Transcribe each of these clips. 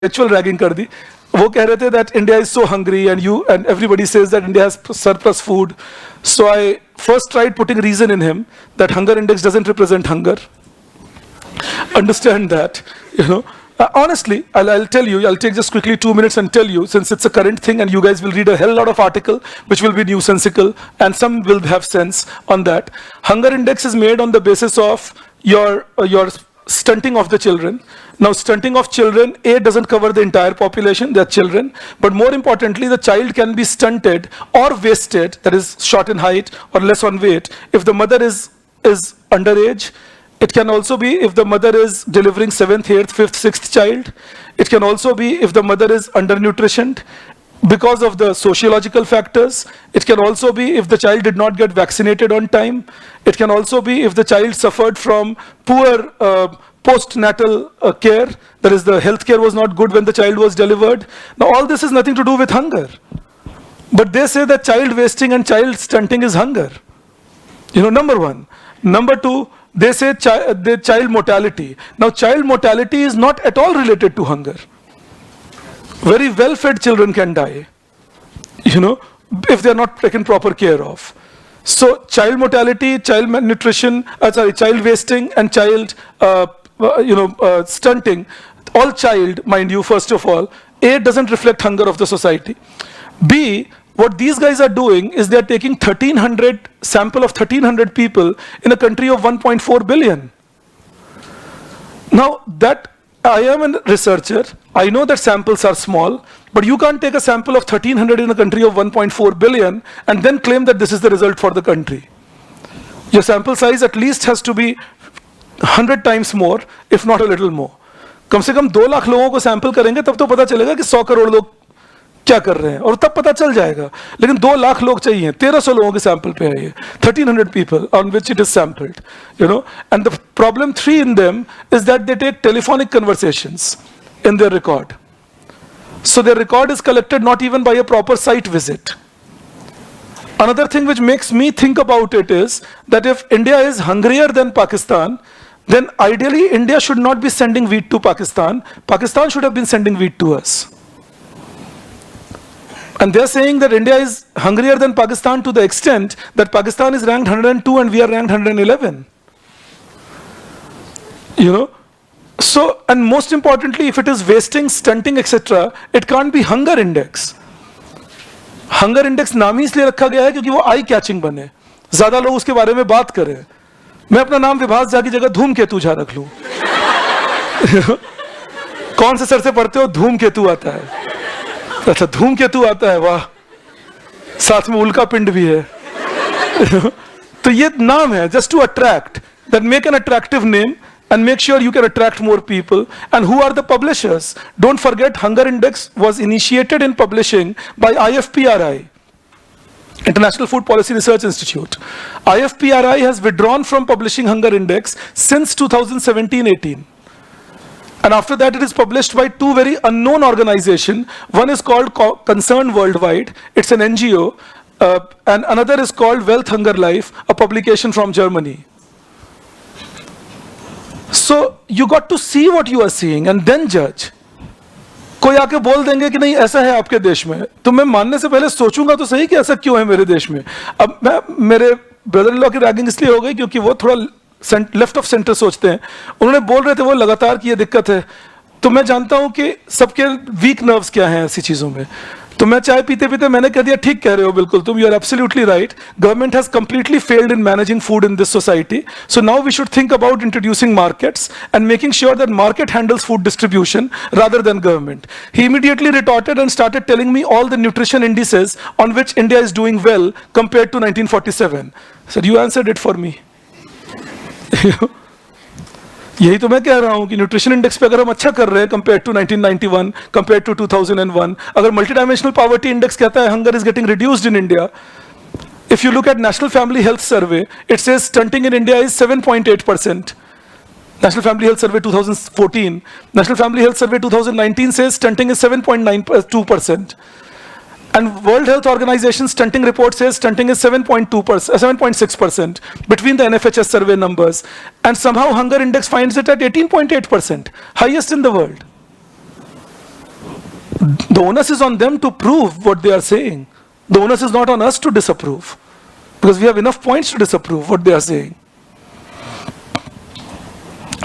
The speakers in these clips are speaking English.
intellectual ragging कर दी. वो कह रहे थे that India is so hungry and everybody says that India has surplus food. So I first tried putting reason in him that hunger index doesn't represent hunger. Understand that, you know. Honestly, I'll tell you, I'll take just quickly 2 minutes and tell you, since it's a current thing and you guys will read a hell lot of article which will be nuisansical and some will have sense on that. Hunger index is made on the basis of your stunting of the children. Now, stunting of children, A, doesn't cover the entire population, they're children, but more importantly, the child can be stunted or wasted, that is short in height or less on weight, if the mother is underage. It can also be if the mother is delivering 7th, 8th, 5th, 6th child. It can also be if the mother is undernutritioned because of the sociological factors. It can also be if the child did not get vaccinated on time. It can also be if the child suffered from poor postnatal care, that is, the health care was not good when the child was delivered. Now, all this is nothing to do with hunger. But they say that child wasting and child stunting is hunger. You know, number one. Number two, they say the child mortality. Now, child mortality is not at all related to hunger. Very well-fed children can die, you know, if they are not taken proper care of. So, child mortality, child malnutrition, child wasting, and child, stunting. All child, mind you, first of all, A, doesn't reflect hunger of the society. B, what these guys are doing is they are taking sample of 1300 people in a country of 1.4 billion. Now, that I am a researcher, I know that samples are small, but you can't take a sample of 1300 in a country of 1.4 billion and then claim that this is the result for the country. Your sample size at least has to be 100 times more, if not a little more. कम से कम 2 लाख लोगों को sample करेंगे तब तो पता चलेगा कि 100 करोड़ लोग क्या कर रहे हैं और तब पता चल जाएगा. लेकिन 2 लाख लोग चाहिए, 1300 लोगों के सैंपल पे है ये, 1300 people on which it is sampled, you know. And the problem 3 in them is that they take telephonic conversations in their record. So their record is collected not even by a proper site visit. Another thing which makes me think about it is that if India is hungrier than Pakistan, then ideally India should not be sending wheat to Pakistan. Pakistan should have been sending wheat to us. And they're saying that India is hungrier than Pakistan to the extent that Pakistan is ranked 102 and we are ranked 111. You know? So, and most importantly, if it is wasting, stunting, etc., it can't be hunger index. Hunger index नाम ही इसलिए रखा गया है क्योंकि वो eye catching बने, ज्यादा लोग उसके बारे में बात करें. मैं अपना नाम विभास झा की जगह धूमकेतु झा रख लूं. कौन से सर से पढ़ते हो? धूमकेतु आता है. अच्छा, धूमकेतु आता है, वाह, साथ में उल्का पिंड भी है. तो ये नाम है just to attract, that make an attractive name and make sure you can attract more people. And who are the publishers? Don't forget, Hunger Index was initiated in publishing by IFPRI, International Food Policy Research Institute. IFPRI has withdrawn from publishing Hunger Index since 2017-18. And after that, it is published by 2 very unknown organizations. One is called Concern Worldwide, it's an NGO, and another is called Wealth Hunger Life, a publication from Germany. So you got to see what you are seeing and then judge. कोई आके बोल देंगे कि नहीं ऐसा है आपके देश में, तो मैं मानने से पहले सोचूंगा तो सही कि ऐसा क्यों है मेरे देश में. अब मेरे ब्रदर इन लॉ की रैगिंग इसलिए हो गई क्योंकि वो थोड़ा लेफ्ट ऑफ सेंटर सोचते हैं. उन्होंने बोल रहे थे वो लगातार कि ये दिक्कत है, तो मैं जानता हूं कि सबके वीक नर्व्स क्या हैं ऐसी चीजों में. तो मैं चाय पीते पीते मैंने कह दिया ठीक कह रहे हो बिल्कुल तुम, you are absolutely right. Government has completely failed in managing food in this society. So now we should think about introducing markets and making sure that market handles food distribution rather than government. He immediately retorted and started telling me all the nutrition indices on which India is doing well compared to 1947. I said, you answered it for me. यही तो मैं कह रहा हूं कि nutrition index पे अगर हम अच्छा कर रहे हैं कंपेयर टू 1991, कंपेयर टू 2001, अगर मल्टी डायमेंशनल पॉवर्टी इंडेक्स कहता है hunger is getting reduced in India. If you look at national family health survey, it says stunting in India is 7.8%. National Family Health Survey 2014, National Family Health Survey 2019 says stunting is 7.2%. And World Health Organization stunting report says stunting is 7.6% between the NFHS survey numbers. And somehow Hunger Index finds it at 18.8%, highest in the world. The onus is on them to prove what they are saying. The onus is not on us to disapprove, because we have enough points to disapprove what they are saying.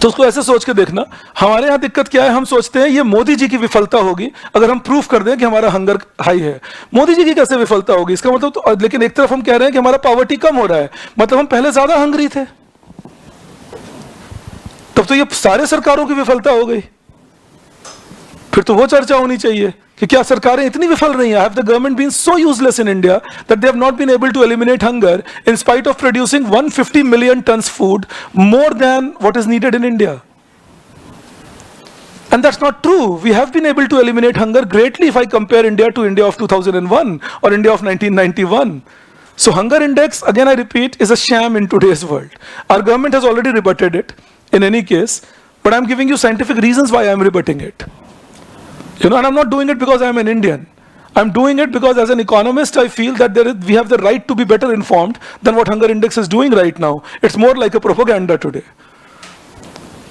तो उसको ऐसे सोच के देखना, हमारे यहाँ दिक्कत क्या है, हम सोचते हैं ये मोदी जी की विफलता होगी अगर हम प्रूफ कर दें कि हमारा हंगर हाई है। मोदी जी की कैसे विफलता होगी, इसका मतलब तो, लेकिन एक तरफ हम कह रहे हैं कि हमारा पॉवर्टी कम हो रहा है, मतलब हम पहले ज्यादा हंगरी थे, तब तो ये सारे सरकारों की विफलता हो गई। फिर तो वो चर्चा होनी चाहिए कि क्या सरकारें इतनी विफल रही हैं? Have the government been so useless in India that they have not been able to eliminate hunger in spite of producing 150 million tons food, more than what is needed in India? And that's not true. We have been able to eliminate hunger greatly if I compare India to India of 2001 or India of 1991. So hunger index, again I repeat, is a sham in today's world. Our government has already rebutted it in any case, but I'm giving you scientific reasons why I'm rebutting it. You know, and I'm not doing it because I'm an Indian. I'm doing it because as an economist, I feel that we have the right to be better informed than what hunger index is doing right now. It's more like a propaganda today.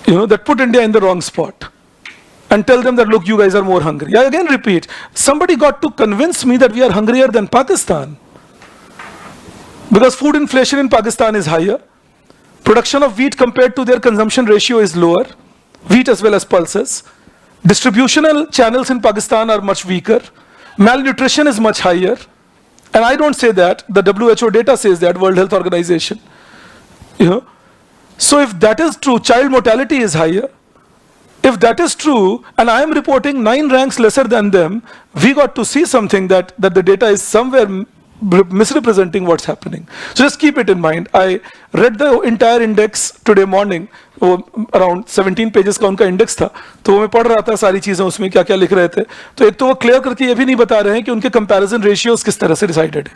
You know, that put India in the wrong spot and tell them that, look, you guys are more hungry. I again repeat, somebody got to convince me that we are hungrier than Pakistan. Because food inflation in Pakistan is higher. Production of wheat compared to their consumption ratio is lower. Wheat as well as pulses. Distributional channels in Pakistan are much weaker. Malnutrition is much higher. And I don't say that. The WHO data says that, World Health Organization. You know? So if that is true, child mortality is higher. If that is true, and I am reporting 9 ranks lesser than them, we got to see something that the data is somewhere misrepresenting what's happening. So just keep it in mind. I read the entire index today morning. Around 17 pages का उनका index था, तो वो मैं पढ़ रहा था सारी चीजें उसमें क्या क्या लिख रहे थे। तो एक तो वो क्लियर करके ये भी नहीं बता रहे हैं कि उनके कंपैरिजन रेशियोज किस तरह से डिसाइडेड है।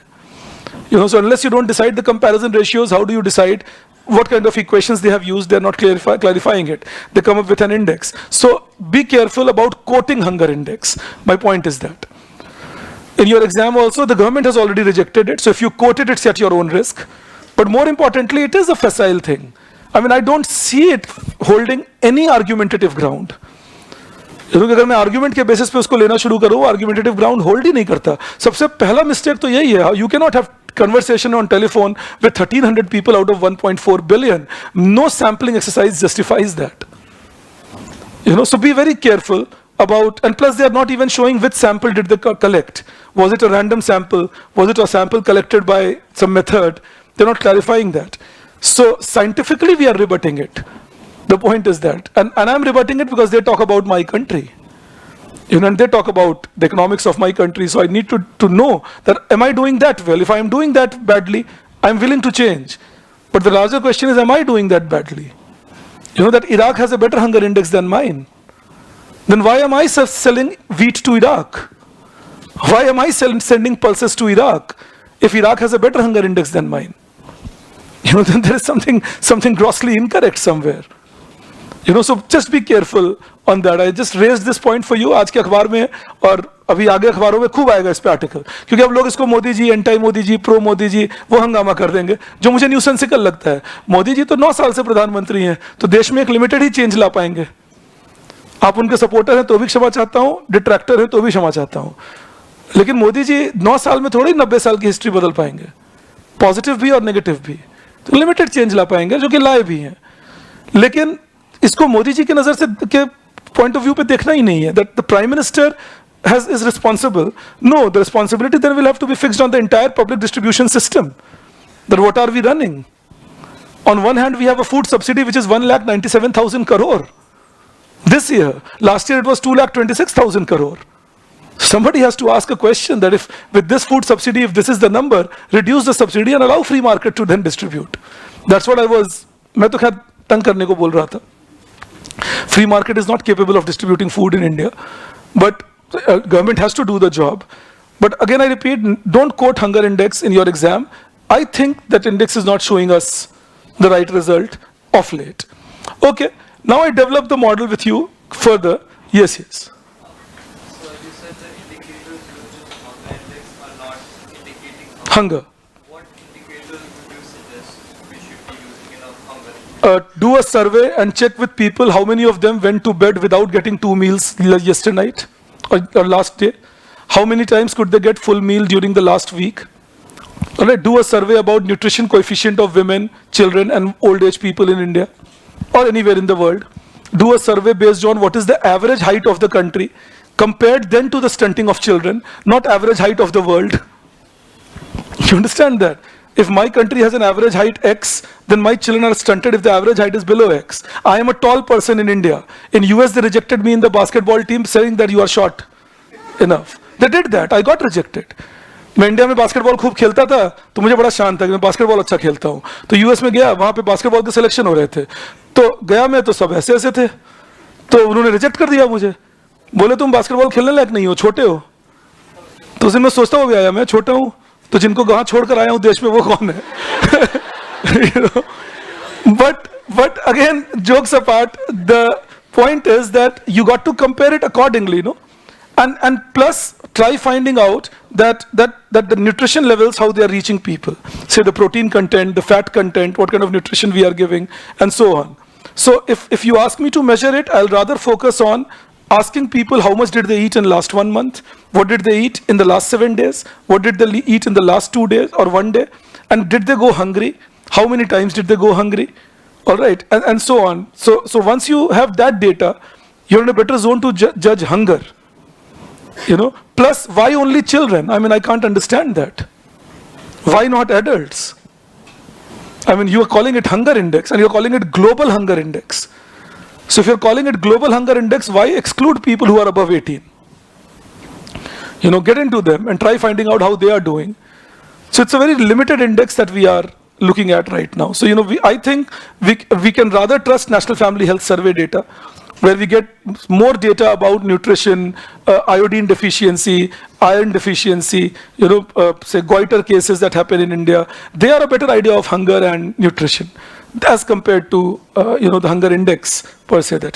You know, so unless you don't decide the comparison ratios, how do you decide what kind of equations they have used? They are not clarifying it. They come up with an index. So be careful about quoting hunger index. My point is that in your exam also the government has already rejected it. So if you quote it, it's at your own risk. But more importantly, it is a facile thing. I mean, I don't see it holding any argumentative ground. क्योंकि अगर मैं argument के basis पे उसको लेना शुरू करूँ, argumentative ground hold ही नहीं करता। सबसे पहला मिस्टेक तो यही है, you can not have conversation on telephone with 1300 people out of 1.4 billion. No sampling exercise justifies that. You know, so be very careful about, and plus they are not even showing which sample did they collect. Was it a random sample? Was it a sample collected by some method? They're not clarifying that. So scientifically we are rebutting it. The point is that, and I'm rebutting it because they talk about my country. You know, and they talk about the economics of my country. So I need to know that, am I doing that well? If I'm doing that badly, I'm willing to change. But the larger question is, am I doing that badly? You know, that Iraq has a better hunger index than mine. Then why am I selling wheat to Iraq? Why am I sending pulses to Iraq if Iraq has a better hunger index than mine? You know, then there is something grossly incorrect somewhere. You know, so just be careful on that. I just raised this point for you. आज के अखबार में और अभी आगे अखबारों में खूब आएगा इस पे आर्टिकल, क्योंकि अब लोग इसको मोदी जी, एंटी मोदी जी, प्रो मोदी जी, वो हंगामा कर देंगे, जो मुझे न्यूसेंसिकल लगता है। मोदी जी तो 9 साल से प्रधानमंत्री हैं, तो देश में एक लिमिटेड ही चेंज ला पाएंगे। आप उनके सपोर्टर हैं तो भी क्षमा चाहता हूँ, डिट्रैक्टर हैं तो भी क्षमा चाहता हूँ, लेकिन मोदी जी 9 साल में थोड़ी 90 साल की हिस्ट्री बदल पाएंगे, पॉजिटिव भी और नेगेटिव भी। तो लिमिटेड चेंज ला पाएंगे, जो कि लाए भी हैं। लेकिन इसको मोदी जी के नजर से के पॉइंट ऑफ व्यू पे देखना ही नहीं है, that the prime minister is responsible. No, the responsibility then will have to be fixed on the entire public distribution system. That what are we running? On one hand, we have a food subsidy which is 1,97,000 crore this year. Last year it was 2,26,000 crore. Somebody has to ask a question that if with this food subsidy, if this is the number, reduce the subsidy and allow free market to then distribute. That's what मैं तो खैर तंग करने को बोल रहा था। Free market is not capable of distributing food in India, but government has to do the job. But again, I repeat, don't quote hunger index in your exam. I think that index is not showing us the right result of late. Okay, now I develop the model with you further. Yes. So you said the indicators used in hunger index are not indicating Hunger. What indicators would you suggest we should be using in a hunger index? Do a survey and check with people how many of them went to bed without getting 2 meals yesterday night or last day? How many times could they get full meal during the last week? All right, do a survey about nutrition coefficient of women, children, and old age people in India or anywhere in the world. Do a survey based on what is the average height of the country, compared then to the stunting of children, not average height of the world. You understand that? If my country has an average height X, then my children are stunted if the average height is below X. I am a tall person in India. In US, they rejected me in the basketball team saying that you are short enough. They did that. I got rejected. मैं India में basketball खूब खेलता था तो मुझे बड़ा शान था कि मैं बास्केटबॉल अच्छा खेलता हूँ. तो यूएस में गया, वहाँ पे बास्केटबॉल के सिलेक्शन हो रहे थे, तो गया मैं तो सब ऐसे ऐसे थे, तो उन्होंने रिजेक्ट कर दिया मुझे. बोले तुम बास्केटबॉल खेलने लायक नहीं हो, छोटे हो. तो उस दिन मैं सोचता हूँ आया मैं छोटा हूँ, तो जिनको कहाँ छोड़कर आया हूँ देश में वो कौन है? You know? But again, jokes apart, the point is that you got to compare it accordingly, no? And plus try finding out that the nutrition levels, how they are reaching people. Say the protein content, the fat content, what kind of nutrition we are giving, and so on. So if you ask me to measure it, I'll rather focus on asking people how much did they eat in last 1 month, what did they eat in the last 7 days, what did they eat in the last 2 days or 1 day, and did they go hungry, how many times did they go hungry, all right, and so on. So once you have that data, you're in a better zone to judge hunger. You know, plus why only children? I mean, I can't understand that. Why not adults? I mean, you are calling it hunger index and you're calling it global hunger index. So if you're calling it global hunger index, why exclude people who are above 18? You know, get into them and try finding out how they are doing. So it's a very limited index that we are looking at right now. So, you know, I think we can rather trust National Family Health Survey data, where we get more data about nutrition, iodine deficiency, iron deficiency, you know, say goiter cases that happen in India. They are a better idea of hunger and nutrition as compared to, you know, the hunger index per se that we